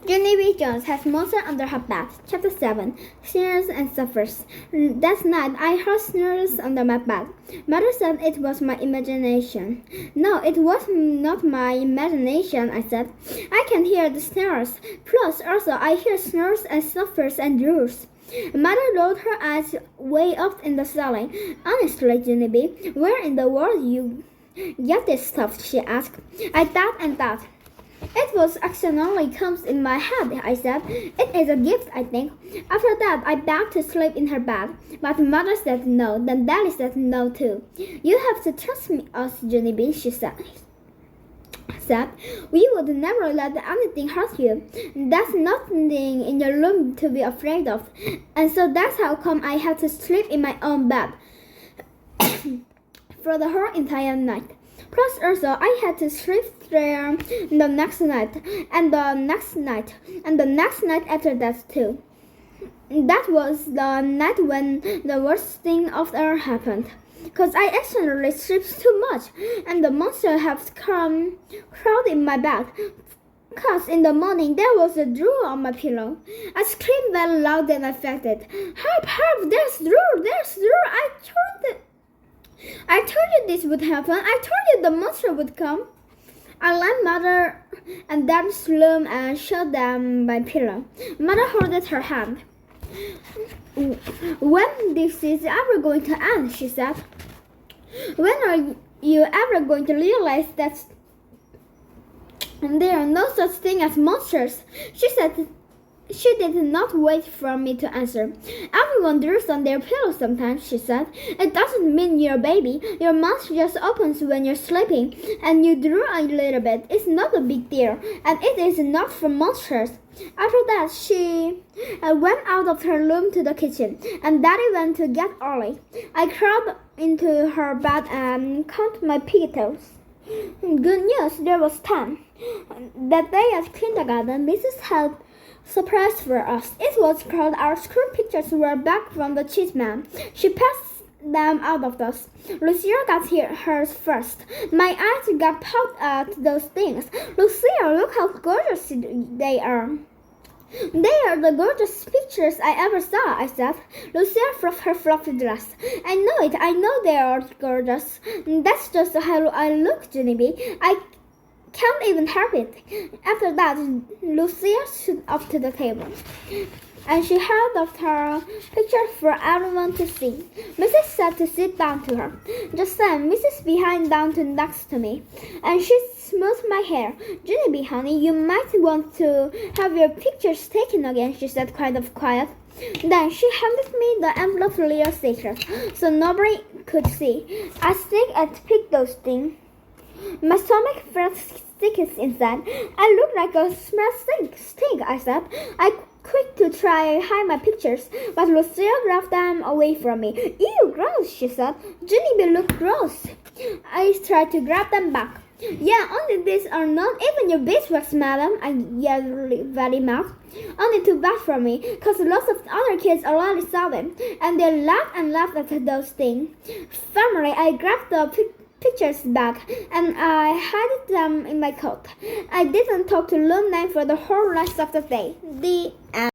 Genevieve Jones has monster under her bed. Chapter 7. Snores and Suffers. That night, I heard snores under my bed. Mother said it was my imagination. No, it was not my imagination, I said. I can hear the snores. Plus, also, I hear snores and suffers and roars. Mother rolled her eyes way up in the ceiling. Honestly, Genevieve, where in the world you get this stuff? She asked. I thought and thought. It was accidentally comes in my head, I said. It is a gift, I think. After that, I begged to sleep in her bed. But Mother said no. Then Daddy said no too. You have to trust us, Genevieve, she said. We would never let anything hurt you. There's nothing in your room to be afraid of. And so that's how come I had to sleep in my own bed for the whole entire night. Plus also, I had to sleep there the next night, and the next night, and the next night after that too. That was the night when the worst thing of all happened. Cause I accidentally slept too much, and the monster have come crawled in my bed. Cause in the morning there was a drool on my pillow. I screamed very loud and affected. Help! Help! There's drool! There's drool! I told you this would happen. I told you the monster would come. I let Mother and Dad's room and showed them my pillow. Mother holded her hand. When this is ever going to end, she said. When are you ever going to realize that there are no such thing as monsters? She said. She did not wait for me to answer. Everyone drools on their pillows sometimes, she said. It doesn't mean you're a baby. Your mouth just opens when you're sleeping, and you drool a little bit. It's not a big deal, and it is not for monsters. After that, she went out of her room to the kitchen, and Daddy went to get Ollie. I crawled into her bed and counted my pigtails. Good news, there was 10. That day at kindergarten, Mrs. had surprise for us. It was called our school pictures were back from the cheese man. She passed them out of us. Lucia got hers first. My eyes got popped at those things. Lucia, look how gorgeous they are. They are the gorgeous pictures I ever saw, I said. Lucia fluffed her fluffy dress. I know it. I know they are gorgeous. That's just how I look, Genevieve. I can't even help it. After that, Lucia stood up to the table, and she held up her picture for everyone to see. Mrs. said to sit down to her. Just then, Mrs. behind down to next to me, and she smoothed my hair. Genevieve, honey, you might want to have your pictures taken again, she said, kind of quiet. Then she handed me the envelope real secret, so nobody could see. I think I'd pick those things. My stomach felt sticky inside. I looked like a small stink, I said. I quit to try hide my pictures, but Lucia grabbed them away from me. Ew, gross, she said. Genevieve looked gross. I tried to grab them back. Yeah, only these are not even your beeswax, madam, I yelled very mad. Only too bad for me, cause lots of other kids already saw them, and they laughed and laughed at those things. Finally, I grabbed the pictures back, and I hid them in my coat. I didn't talk to Lum for the whole rest of the day. The end.